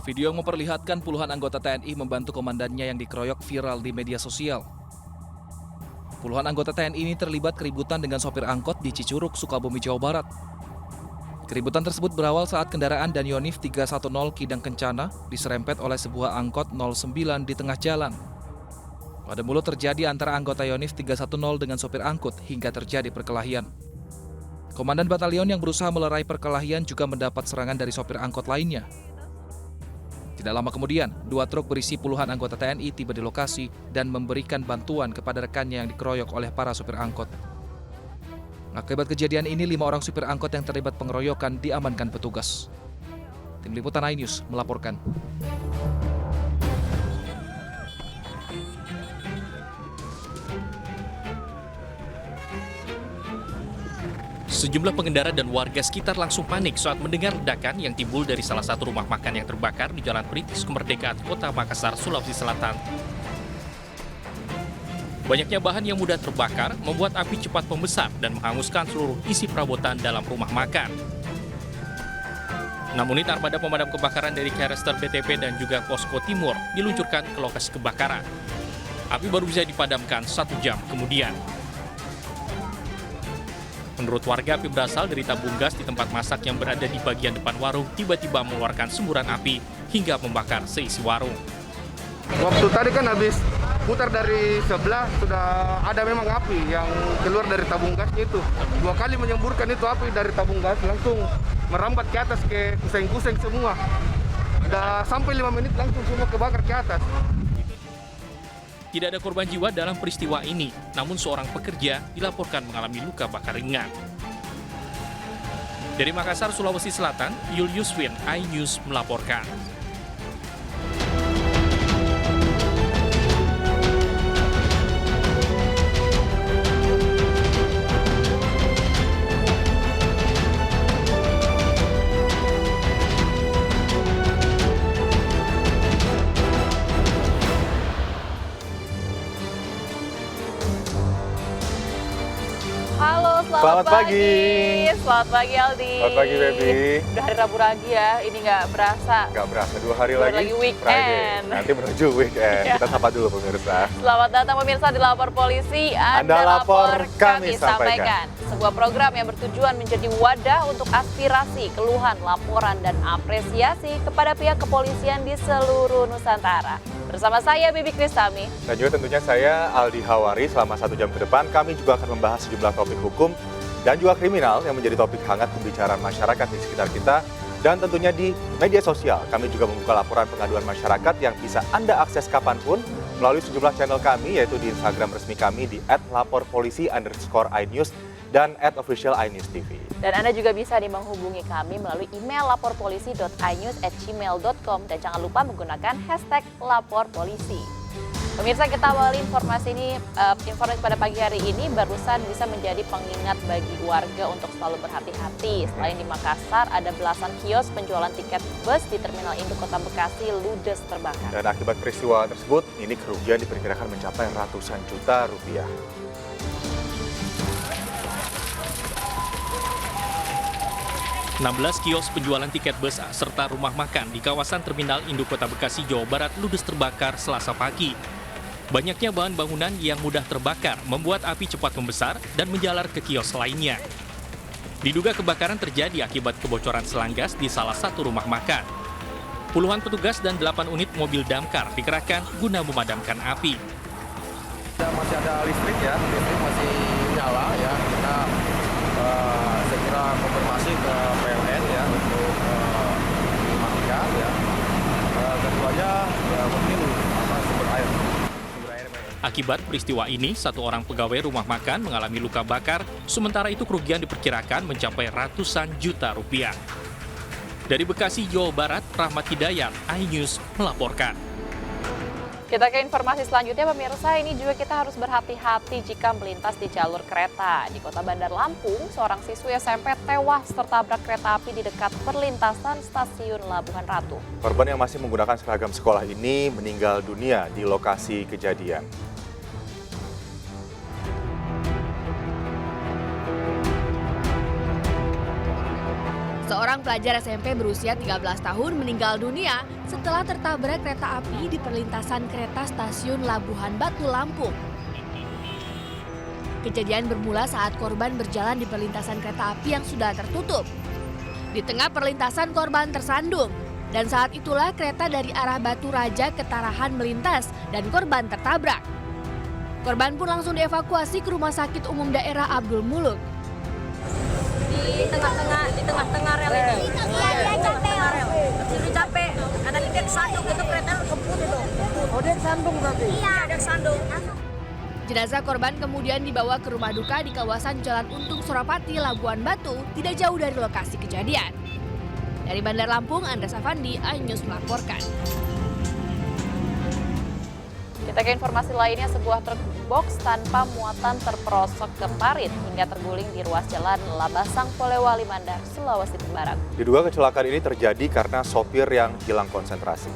Video yang memperlihatkan puluhan anggota TNI membantu komandannya yang dikeroyok viral di media sosial. Puluhan anggota TNI ini terlibat keributan dengan sopir angkot di Cicurug, Sukabumi, Jawa Barat. Keributan tersebut berawal saat kendaraan Danionif 310 Kidang Kencana diserempet oleh sebuah angkot 09 di tengah jalan. Pada mulut terjadi antara anggota Yonif 310 dengan sopir angkut hingga terjadi perkelahian. Komandan batalion yang berusaha melerai perkelahian juga mendapat serangan dari sopir angkot lainnya. Tidak lama kemudian, 2 truk berisi puluhan anggota TNI tiba di lokasi dan memberikan bantuan kepada rekannya yang dikeroyok oleh para supir angkot. Akibat kejadian ini, 5 orang supir angkot yang terlibat pengeroyokan diamankan petugas. Tim Liputan iNews melaporkan. Sejumlah pengendara dan warga sekitar langsung panik saat mendengar ledakan yang timbul dari salah satu rumah makan yang terbakar di Jalan Perintis Kemerdekaan, Kota Makassar, Sulawesi Selatan. Banyaknya bahan yang mudah terbakar membuat api cepat membesar dan menghanguskan seluruh isi perabotan dalam rumah makan. 6 unit armada pemadam kebakaran dari Carester BTP dan juga Posko Timur diluncurkan ke lokasi kebakaran. Api baru bisa dipadamkan 1 jam kemudian. Menurut warga, api berasal dari tabung gas di tempat masak yang berada di bagian depan warung tiba-tiba mengeluarkan semburan api hingga membakar seisi warung. Waktu tadi kan habis putar dari sebelah sudah ada memang api yang keluar dari tabung gasnya itu. 2 kali menyemburkan itu api dari tabung gas langsung merambat ke atas ke kuseng-kuseng semua. Udah sampai 5 menit langsung semua kebakar ke atas. Tidak ada korban jiwa dalam peristiwa ini, namun seorang pekerja dilaporkan mengalami luka bakar ringan. Dari Makassar, Sulawesi Selatan, Julius Win, iNews melaporkan. Halo, selamat pagi. Selamat pagi, Aldi. Selamat pagi, Baby. Udah hari Rabu lagi ya, ini nggak berasa. Nggak berasa, 2 hari Udah lagi weekend. Friday. Nanti menuju weekend. Iya. Kita sapa dulu pemirsa. Selamat datang pemirsa di Lapor Polisi. Anda lapor, kami sampaikan. Sebuah program yang bertujuan menjadi wadah untuk aspirasi, keluhan, laporan, dan apresiasi kepada pihak kepolisian di seluruh Nusantara. Bersama saya, Bibi Kristami. Dan juga tentunya saya, Aldi Hawari. Selama 1 jam ke depan, kami juga akan membahas sejumlah topik hukum dan juga kriminal yang menjadi topik hangat pembicaraan masyarakat di sekitar kita. Dan tentunya di media sosial, kami juga membuka laporan pengaduan masyarakat yang bisa Anda akses kapanpun melalui sejumlah channel kami, yaitu di Instagram resmi kami di @laporpolisi_inews dan @official_inews_tv. Dan Anda juga bisa menghubungi kami melalui email laporpolisi.inews@gmail.com dan jangan lupa menggunakan hashtag #laporpolisi. Pemirsa, kita awali informasi pada pagi hari ini barusan bisa menjadi pengingat bagi warga untuk selalu berhati-hati. Selain di Makassar, ada belasan kios penjualan tiket bus di Terminal Induk Kota Bekasi ludes terbakar. Dan akibat peristiwa tersebut, ini kerugian diperkirakan mencapai ratusan juta rupiah. Belas kios penjualan tiket bus serta rumah makan di kawasan Terminal Induk Kota Bekasi, Jawa Barat ludes terbakar Selasa pagi. Banyaknya bahan bangunan yang mudah terbakar membuat api cepat membesar dan menjalar ke kios lainnya. Diduga kebakaran terjadi akibat kebocoran selang gas di salah satu rumah makan. Puluhan petugas dan 8 unit mobil damkar dikerahkan guna memadamkan api. Masih ada listrik ya, listrik masih nyala ya. Kita segera konfirmasi ke PLN ya untuk dimatikan ya. Keduanya ya mungkin sumber air. Akibat peristiwa ini, 1 orang pegawai rumah makan mengalami luka bakar, sementara itu kerugian diperkirakan mencapai ratusan juta rupiah. Dari Bekasi, Jawa Barat, Rahmat Hidayat, iNews melaporkan. Kita ke informasi selanjutnya, pemirsa. Ini juga kita harus berhati-hati jika melintas di jalur kereta. Di Kota Bandar Lampung, seorang siswi SMP tewas tertabrak kereta api di dekat perlintasan stasiun Labuhan Ratu. Korban yang masih menggunakan seragam sekolah ini meninggal dunia di lokasi kejadian. Seorang Seorang pelajar SMP berusia 13 tahun meninggal dunia setelah tertabrak kereta api di perlintasan kereta stasiun Labuhan Batu, Lampung. Kejadian bermula saat korban berjalan di perlintasan kereta api yang sudah tertutup. Di tengah perlintasan korban tersandung dan saat itulah kereta dari arah Batu Raja ke Tarahan melintas dan korban tertabrak. Korban pun langsung dievakuasi ke Rumah Sakit Umum Daerah Abdul Muluk. Di tengah-tengah rel ini. Tengah rel. Jadi capek. Karena dia kesandung itu kereta kebut itu. Oh, dia kesandung berarti? Iya, dia kesandung. Jenazah korban kemudian dibawa ke rumah duka di kawasan Jalan Untung Surapati, Labuan Batu, tidak jauh dari lokasi kejadian. Dari Bandar Lampung, Andres Afandi, iNews melaporkan. Kita ke informasi lainnya, sebuah truk box tanpa muatan terperosok ke parit hingga terguling di ruas jalan Labasang, Polewali Mandar, Sulawesi Barat. Diduga kecelakaan ini terjadi karena sopir yang hilang konsentrasi.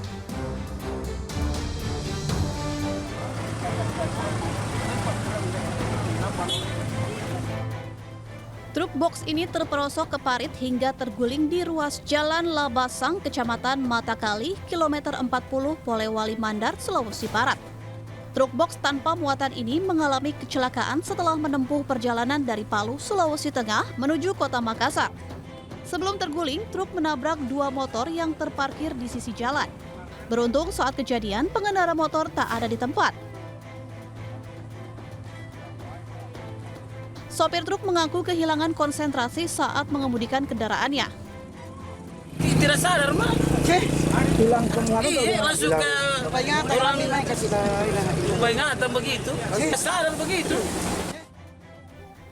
Truk box ini terperosok ke parit hingga terguling di ruas Jalan Labasang, Kecamatan Matakali, kilometer 40 Polewali Mandar, Sulawesi Barat. Truk box tanpa muatan ini mengalami kecelakaan setelah menempuh perjalanan dari Palu, Sulawesi Tengah menuju Kota Makassar. Sebelum terguling, truk menabrak dua motor yang terparkir di sisi jalan. Beruntung saat kejadian, pengendara motor tak ada di tempat. Sopir truk mengaku kehilangan konsentrasi saat mengemudikan kendaraannya. Tidak sadar, Mak. Hilang semua. Iya, langsung ke orang ingatan begitu. Sadar begitu.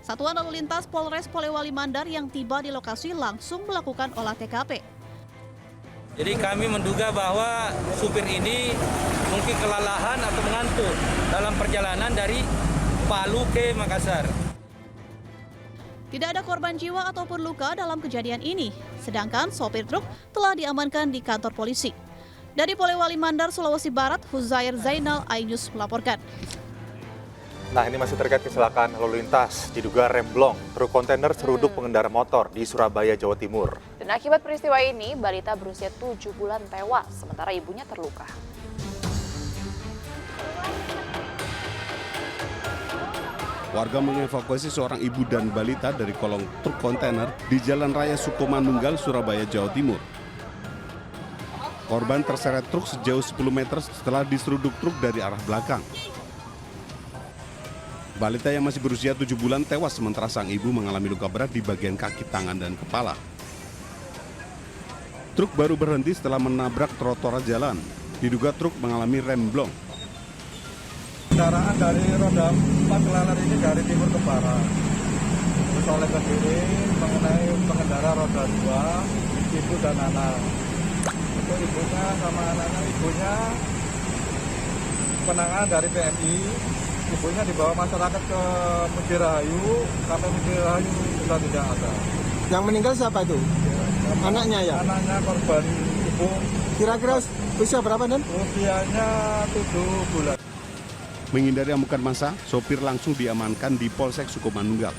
Satuan Lalu Lintas Polres Polewali Mandar yang tiba di lokasi langsung melakukan olah TKP. Jadi kami menduga bahwa supir ini mungkin kelelahan atau mengantuk dalam perjalanan dari Palu ke Makassar. Tidak ada korban jiwa ataupun luka dalam kejadian ini, sedangkan sopir truk telah diamankan di kantor polisi. Dari Polewali Mandar, Sulawesi Barat, Huzair Zainal, iNews melaporkan. Nah, ini masih terkait kecelakaan lalu lintas. Diduga remblong, truk kontainer seruduk pengendara motor di Surabaya, Jawa Timur. Dan akibat peristiwa ini, balita berusia 7 bulan tewas, sementara ibunya terluka. Warga mengevakuasi seorang ibu dan balita dari kolong truk kontainer di Jalan Raya Sukomanunggal, Surabaya, Jawa Timur. Korban terseret truk sejauh 10 meter setelah diseruduk truk dari arah belakang. Balita yang masih berusia 7 bulan tewas sementara sang ibu mengalami luka berat di bagian kaki, tangan, dan kepala. Truk baru berhenti setelah menabrak trotoar jalan. Diduga truk mengalami remblong. Kendaraan dari roda 4 kelalar ini dari timur ke barat. Terus oleh ke kiri mengenai pengendara roda 2, ibu dan anak. Untuk ibunya sama anak-anak, ibunya penanganan dari PMI. Ibunya dibawa masyarakat ke Mujirahayu, sampai Mujirahayu sudah tidak ada. Yang meninggal siapa itu? Anaknya ya? Anaknya korban ibu. Kira-kira usia berapa, Dan? Usianya 7 bulan. Menghindari amukan massa, sopir langsung diamankan di Polsek Sukomanunggal.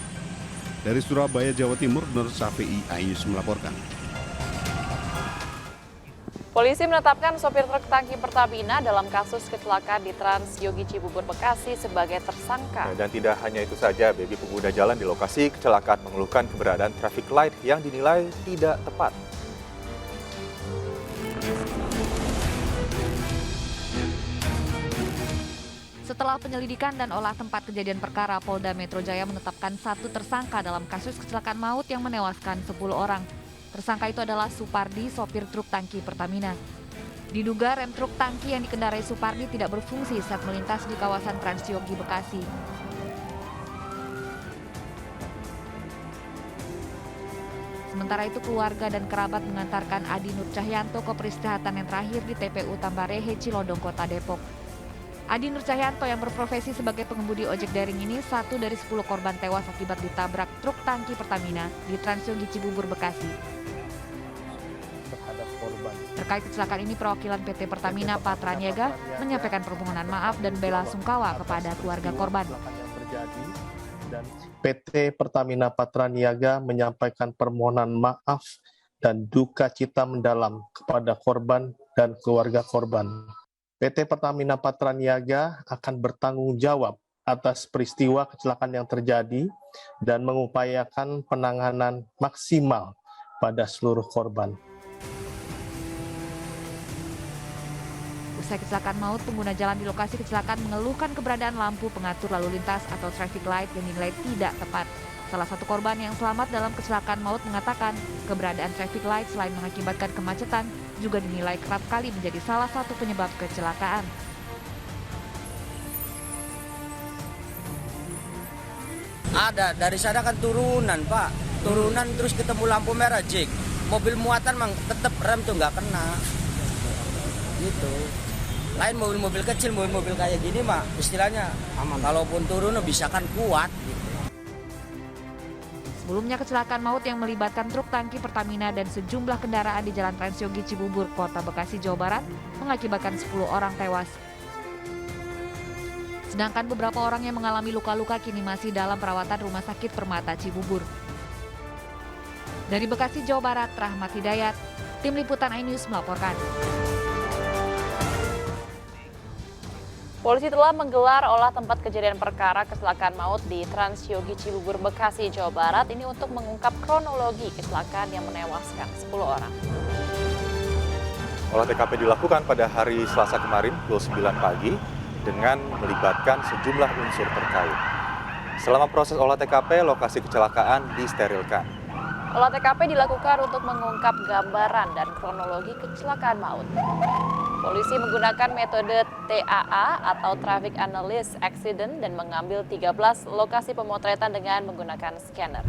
Dari Surabaya, Jawa Timur, Nur Syafi'i, iNews melaporkan. Polisi menetapkan sopir truk tangki Pertamina dalam kasus kecelakaan di Trans Yogi Cibubur, Bekasi sebagai tersangka. Dan tidak hanya itu saja, bagi pengguna jalan di lokasi kecelakaan mengeluhkan keberadaan traffic light yang dinilai tidak tepat. Setelah penyelidikan dan olah tempat kejadian perkara, Polda Metro Jaya menetapkan 1 tersangka dalam kasus kecelakaan maut yang menewaskan 10 orang. Tersangka itu adalah Supardi, sopir truk tangki Pertamina. Diduga rem truk tangki yang dikendarai Supardi tidak berfungsi saat melintas di kawasan Trans Yogi, Bekasi. Sementara itu keluarga dan kerabat mengantarkan Adi Nur Cahyanto ke peristirahatan yang terakhir di TPU Tambarehe, Cilodong, Kota Depok. Adi Nur Cahyanto yang berprofesi sebagai pengemudi ojek daring ini 1 dari 10 korban tewas akibat ditabrak truk tangki Pertamina di Trans Yogi Cibubur, Bekasi. Terkait kecelakaan ini, perwakilan PT Pertamina Patra Niaga menyampaikan permohonan maaf dan bela sungkawa kepada keluarga korban. Dan PT Pertamina Patra Niaga menyampaikan permohonan maaf dan duka cita mendalam kepada korban dan keluarga korban. PT Pertamina Patraniaga akan bertanggung jawab atas peristiwa kecelakaan yang terjadi dan mengupayakan penanganan maksimal pada seluruh korban. Usai kecelakaan maut, pengguna jalan di lokasi kecelakaan mengeluhkan keberadaan lampu pengatur lalu lintas atau traffic light yang dinilai tidak tepat. Salah satu korban yang selamat dalam kecelakaan maut mengatakan keberadaan traffic light selain mengakibatkan kemacetan juga dinilai kerap kali menjadi salah satu penyebab kecelakaan. Ada, dari sana kan turunan Pak, turunan terus ketemu lampu merah jik. Mobil muatan mang tetap rem tuh nggak kena, gitu. Lain mobil-mobil kecil, mobil-mobil kayak gini mah istilahnya aman. Kalaupun turun bisa kan kuat. Gitu. Sebelumnya kecelakaan maut yang melibatkan truk tangki Pertamina dan sejumlah kendaraan di Jalan Transyogi Cibubur, Kota Bekasi, Jawa Barat mengakibatkan 10 orang tewas. Sedangkan beberapa orang yang mengalami luka-luka kini masih dalam perawatan Rumah Sakit Permata Cibubur. Dari Bekasi, Jawa Barat, Rahmat Hidayat, Tim Liputan iNews melaporkan. Polisi telah menggelar olah tempat kejadian perkara kecelakaan maut di Transyogi Cibubur, Bekasi, Jawa Barat ini untuk mengungkap kronologi kecelakaan yang menewaskan 10 orang. Olah TKP dilakukan pada hari Selasa kemarin, pukul 9 pagi, dengan melibatkan sejumlah unsur terkait. Selama proses olah TKP, lokasi kecelakaan disterilkan. Olah TKP dilakukan untuk mengungkap gambaran dan kronologi kecelakaan maut. Polisi menggunakan metode TAA atau Traffic Analysis Accident dan mengambil 13 lokasi pemotretan dengan menggunakan scanner.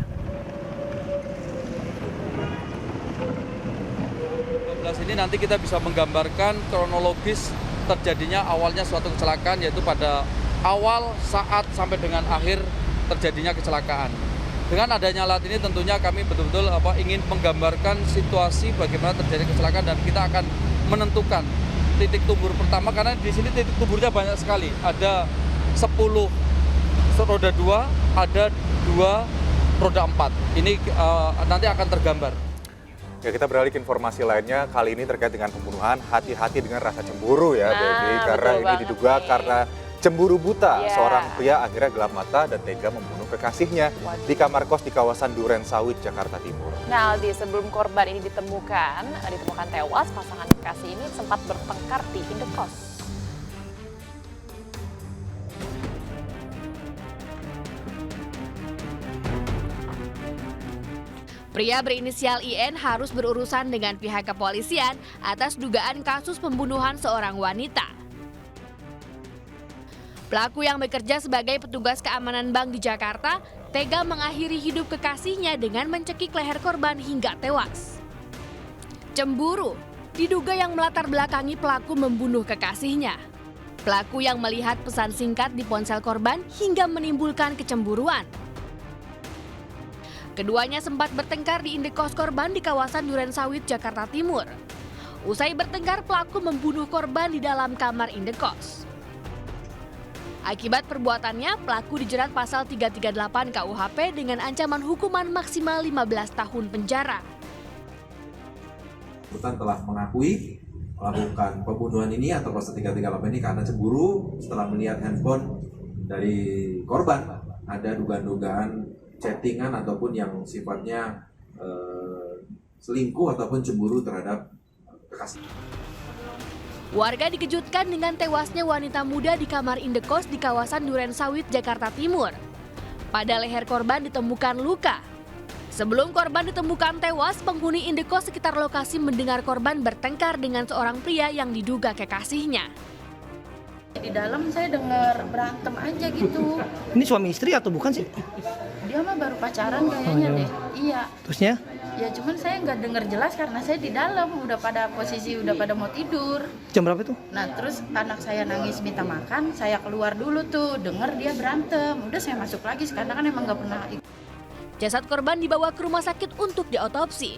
12 ini nanti kita bisa menggambarkan kronologis terjadinya awalnya suatu kecelakaan, yaitu pada awal, saat, sampai dengan akhir terjadinya kecelakaan. Dengan adanya alat ini tentunya kami betul-betul ingin menggambarkan situasi bagaimana terjadi kecelakaan dan kita akan menentukan titik tubur pertama, karena di sini titik tuburnya banyak sekali. Ada 10 roda 2, ada 2 roda 4. Ini nanti akan tergambar. Ya, kita beralih ke informasi lainnya, kali ini terkait dengan pembunuhan. Hati-hati dengan rasa cemburu ya, Baby, karena ini diduga karena cemburu buta. Seorang pria akhirnya gelap mata dan tega membunuh kekasihnya di kamar kos di kawasan Duren Sawit, Jakarta Timur. Nah, Aldi, sebelum korban ini ditemukan tewas, pasangan kekasih ini sempat bertengkar di indekos. Pria berinisial IN harus berurusan dengan pihak kepolisian atas dugaan kasus pembunuhan seorang wanita. Pelaku yang bekerja sebagai petugas keamanan bank di Jakarta tega mengakhiri hidup kekasihnya dengan mencekik leher korban hingga tewas. Cemburu diduga yang melatar belakangi pelaku membunuh kekasihnya. Pelaku yang melihat pesan singkat di ponsel korban hingga menimbulkan kecemburuan. Keduanya sempat bertengkar di indekos korban di kawasan Duren Sawit, Jakarta Timur. Usai bertengkar, pelaku membunuh korban di dalam kamar indekos. Akibat perbuatannya, pelaku dijerat pasal 338 KUHP dengan ancaman hukuman maksimal 15 tahun penjara. Bersangkutan telah mengakui melakukan pembunuhan ini atau pasal 338 ini karena cemburu setelah melihat handphone dari korban. Ada dugaan-dugaan chattingan ataupun yang sifatnya selingkuh ataupun cemburu terhadap kekasih. Warga dikejutkan dengan tewasnya wanita muda di kamar indekos di kawasan Duren Sawit, Jakarta Timur. Pada leher korban ditemukan luka. Sebelum korban ditemukan tewas, penghuni indekos sekitar lokasi mendengar korban bertengkar dengan seorang pria yang diduga kekasihnya. Di dalam saya dengar berantem aja gitu. Ini suami istri atau bukan sih? Dia mah baru pacaran kayaknya deh. Iya. Terusnya? Ya cuman saya nggak dengar jelas karena saya di dalam udah pada posisi udah pada mau tidur. Jam berapa itu? Nah terus anak saya nangis minta makan, saya keluar dulu tuh, denger dia berantem. Udah saya masuk lagi karena kan emang nggak pernah. Jasad korban dibawa ke rumah sakit untuk diotopsi.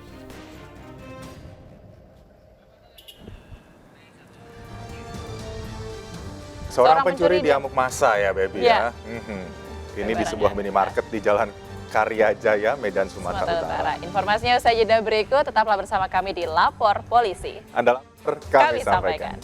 Seorang pencuri diamuk massa ya, Baby ya. Ini di sebuah minimarket di Jalan Karya Jaya, Medan, Sumatera Utara. Informasinya usai jeda berikut, tetaplah bersama kami di Lapor Polisi. Anda lapor, kami sampaikan.